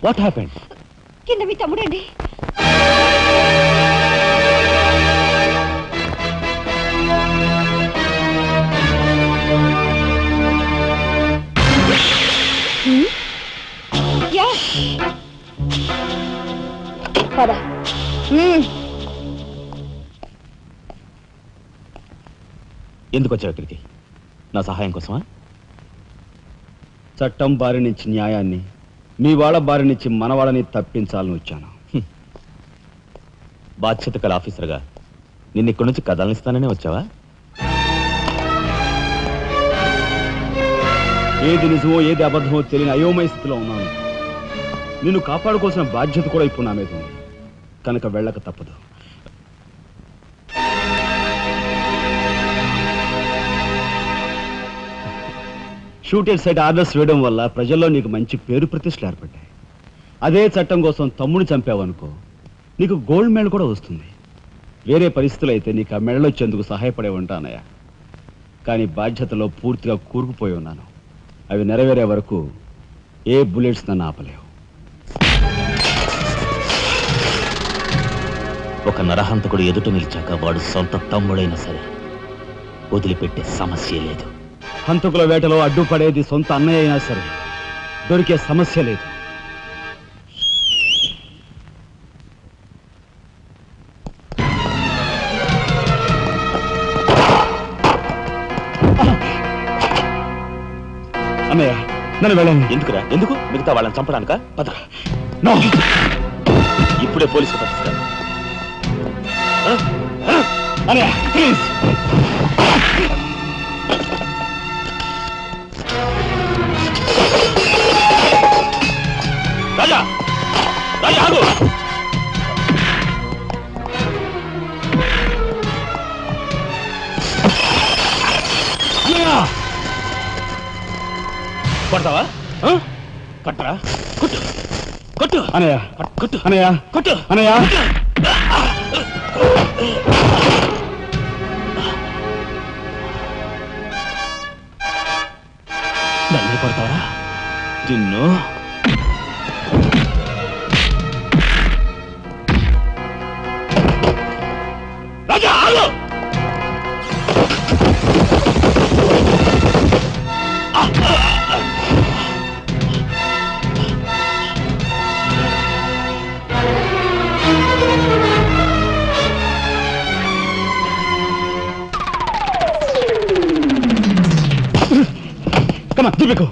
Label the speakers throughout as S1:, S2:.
S1: What happened?
S2: కింద మీ తమ్ముడండి.
S1: ఎందుకు వచ్చావు ఇక్కడికి? నా సహాయం కోసమా? చట్టం బారి నుంచి న్యాయాన్ని, మీ వాళ్ళ బారి నుంచి మన వాళ్ళని తప్పించాలని వచ్చాను. బాధ్యత కల ఆఫీసర్గా నిన్ను ఇక్కడి నుంచి కదలనిస్తాననే వచ్చావా? ఏది నిజమో ఏది అబద్ధమో తెలియని అయోమయ స్థితిలో ఉన్నాను. నిన్ను కాపాడుకోవాల్సిన బాధ్యత కూడా ఇప్పుడు నా మీద ఉంది. కనుక వెళ్ళక తప్పదు. షూటెడ్ సైట్ ఆర్డర్స్ వేయడం వల్ల ప్రజల్లో నీకు మంచి పేరు ప్రతిష్టలు ఏర్పడ్డాయి. అదే చట్టం కోసం తమ్ముడిని చంపావనుకో, నీకు గోల్డ్ మెడల్ కూడా వస్తుంది. వేరే పరిస్థితులు అయితే నీకు ఆ మెడల్ వచ్చేందుకు సహాయపడే ఉంటానయ్యా. కానీ బాధ్యతలో పూర్తిగా కూరుకుపోయి ఉన్నాను. అవి నెరవేరే వరకు ఏ బుల్లెట్స్ నన్ను ఆపలేవు. ఒక నరహంతకుడు ఎదుట నిలిచాక వాడు సొంత తమ్ముడైనా సరే వదిలిపెట్టే సమస్య లేదు. హంతకుల వేటలో అడ్డుపడేది సొంత అన్నయ్య అయినా సరే దొరికే సమస్య లేదు. అన్నయ్య నన్ను వెళ్ళండి. ఎందుకురా? ఎందుకు? మిగతా వాళ్ళని చంపడానికా? ఇప్పుడే పోలీసులు పట్టిస్తారు. అన్నయ్య ప్లీజ్. రాజా రాజా ఆగు. కొడతావా? కొట్టరా? కొట్టు కొట్టు అనయ్య, కొట్టు అనయ్య, కొట్టు అనయ్య. నన్ను కొడతావా? నిన్ను రాజా ఆగు. Come on, Deepiko.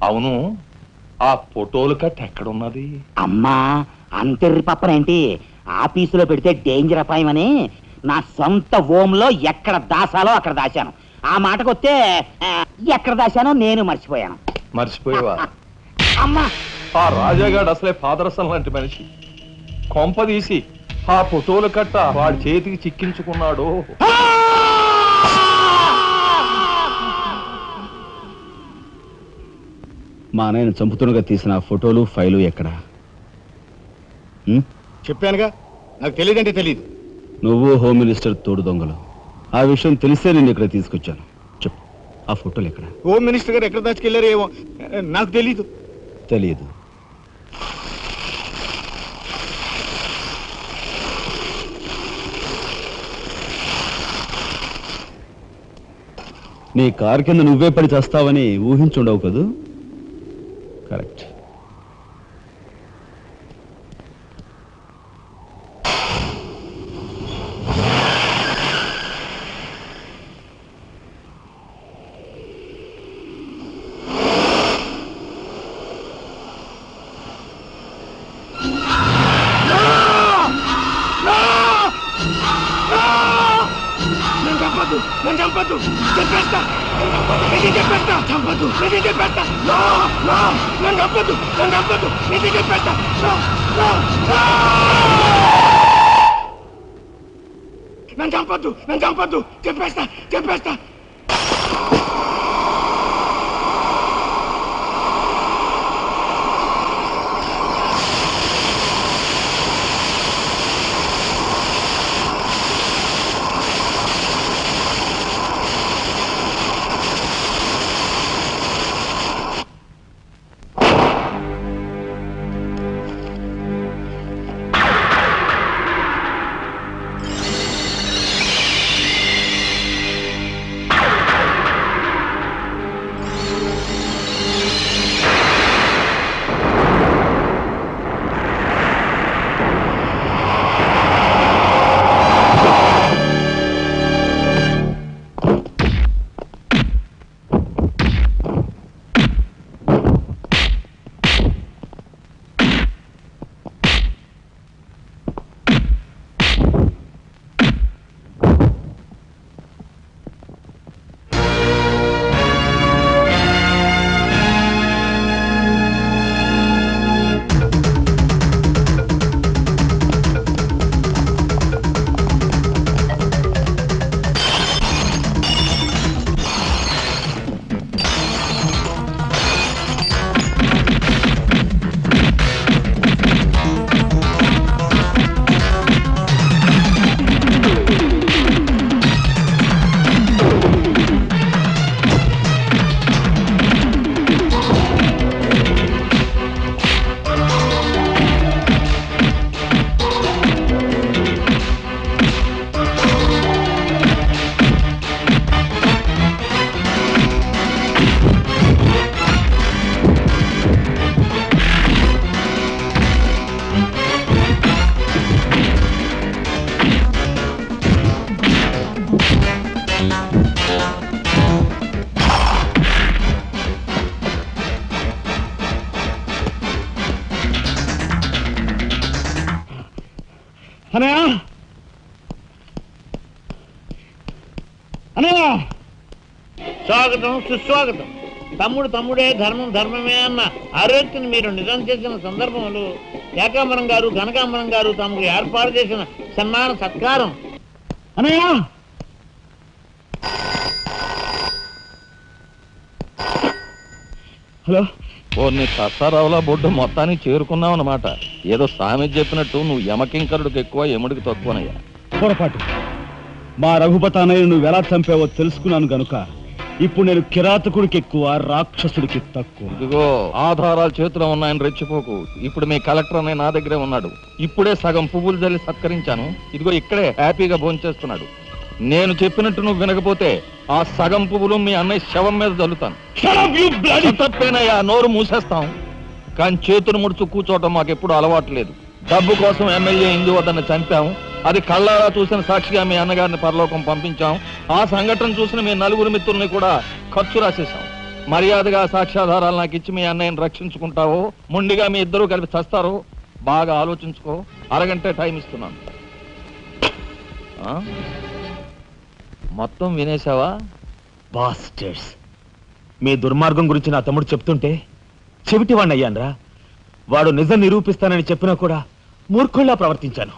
S3: అవును, ఆ ఫోటోలు కట్ ఎక్కడున్నది?
S4: అమ్మా అంతెర్రి పప్పనేంటి, ఆఫీసులో పెడితే డేంజర్ అపాయమని నా సొంత హోంలో ఎక్కడ దాసాలో అక్కడ దాశాను. ఆ మాటకొస్తే ఎక్కడ దాశానో నేను మర్చిపోయాను.
S3: మర్చిపోయేవా?
S4: అమ్మా
S3: ఆ రాజాగాడు అసలే పాదరసం లాంటి మనిషి. కొంపదీసి ఆ ఫోటోలు కట్ట వాడి చేతికి చిక్కించుకున్నాడు.
S1: మా అన్నయ్యను చంపుతుండగా తీసిన ఫోటోలు ఫైలు ఎక్కడ?
S5: చెప్పానుగా, నాకు తెలియదంటే తెలియదు.
S1: నువ్వు హోమ్ మినిస్టర్ తోడు దొంగలు. ఆ విషయం తెలిసే నేను ఇక్కడ తీసుకొచ్చాను. చెప్పు, ఆ ఫోటోలు ఎక్కడ?
S5: హోమ్ మినిస్టర్ గారు ఎక్కడ దాచుకెళ్లారో ఏమో నాకు తెలీదు.
S1: తెలియదు. నీ కారు కింద నువ్వే పడి చేస్తావని ఊహించుండవు కదూ? కరెక్ట్.
S5: నేను చంపద్దు నన్ను చంపద్దు చెప్పేస్తా నిజం చెప్పేస్తా చంపద్దు నిజం చెప్పేస్తా నన్ను చంపద్దు నిజం చెప్పేస్తా నన్ను చంపద్దు చెప్పేస్తా
S6: స్వాగతం సుస్వాగతం. తమ్ముడే ధర్మం ధర్మమే అన్న ఆరోగ్యని మీరు నిజం చేసిన సందర్భంలో ఏకాంబరం గారు కనకాంబరం గారు తమకు ఏర్పాటు చేసిన సన్మాన సత్కారం.
S1: అనయ్య హలో
S3: నీ సత్తారావులా బొడ్డు మొత్తానికి చేరుకున్నావు అన్నమాట. ఏదో సామెత చెప్పినట్టు నువ్వు యమకింకరుడికి ఎక్కువ యముడికి తక్కువనయ్యా.
S1: పొరపాటు. మా రఘుపతి అన్నయ్య నువ్వు ఎలా చంపావో తెలుసుకున్నాను గనుక ఇప్పుడు నేను కిరాతకుడికి ఎక్కువ రాక్షసుడికి తక్కువ.
S3: ఇదిగో ఆధారాలు చేతిలో ఉన్నాయని రెచ్చిపోకు. ఇప్పుడు మీ కలెక్టర్ అన్నయ్య నా దగ్గరే ఉన్నాడు. ఇప్పుడే సగం పువ్వులు జల్లి సత్కరించాను. ఇదిగో ఇక్కడే హ్యాపీగా భోంచేస్తున్నాడు. నేను చెప్పినట్టు నువ్వు వినకపోతే ఆ సగం పువ్వులు మీ అన్నయ్య శవం మీద జల్లుతాను. తప్పేనయ్యా, నోరు మూసేస్తాం. కానీ చేతులు ముడుచు కూర్చోవటం మాకెప్పుడు అలవాటు లేదు. డబ్బు కోసం ఎమ్మెల్యే ఇందువద్దను చంపాం. అది కళ్ళారా చూసిన సాక్షిగా మీ అన్నగారిని పరలోకం పంపించాం. ఆ సంఘటన చూసిన మీ నలుగురు మిత్రుల్ని కూడా ఖర్చు రాసేశాం. మర్యాదగా సాక్ష్యాధారాలు నాకు ఇచ్చి మీ అన్నయ్యని రక్షించుకుంటావో ముండిగా మీ ఇద్దరూ కలిపి చస్తారో బాగా ఆలోచించుకో. అరగంటే టైం ఇస్తున్నాను. మొత్తం వినేశావా?
S6: బాస్టర్స్, మీ దుర్మార్గం గురించి నా తమ్ముడు చెప్తుంటే చెవిటివాణ్ణి అయ్యాన్రా. వాడు నిజం నిరూపిస్తానని చెప్పినా కూడా మూర్ఖుల్లా ప్రవర్తించాను.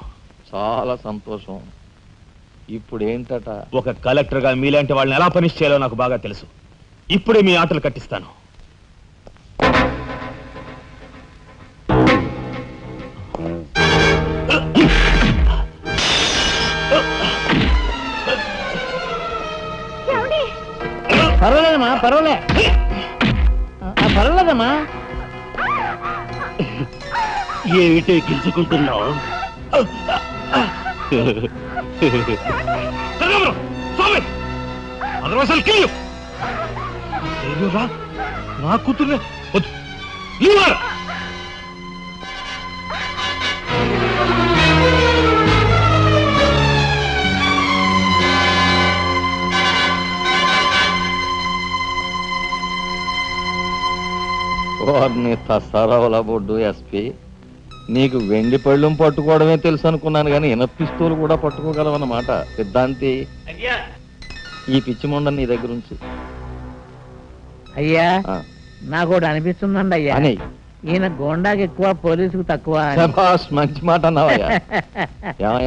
S3: చాలా సంతోషం. ఇప్పుడు ఏంటట?
S6: ఒక కలెక్టర్గా మీలాంటి వాళ్ళని ఎలా పనిష్ చేయాలో నాకు బాగా తెలుసు. ఇప్పుడే మీ ఆటలు కట్టిస్తాను. పర్వాలేదమ్మా, పర్వాలేదమ్మా.
S1: ఏమిటో గిల్చుకుంటున్నావు?
S6: నా కూతుర్నే
S3: వారిని తసారావుల బొడ్డు ఎస్పీ, నీకు వెండి పళ్ళం పట్టుకోవడమే తెలుసు అనుకున్నాను, కానీ ఇనపిస్తూలు కూడా పట్టుకోగలవన్నమాట. సిద్ధాంతి, ఈ పిచ్చి మొండ నీ దగ్గర ఉంచు.
S6: అయ్యా
S3: ఆ,
S6: నాకు ఒకటి అనిపిస్తుందండి అయ్యా,
S3: అని
S6: ఈయన గోండాకి ఎక్కువ పోలీసుకు తక్కువ అని.
S3: శభాష్, మంచి మాట అన్నావయ్యా. ఏమయ్యా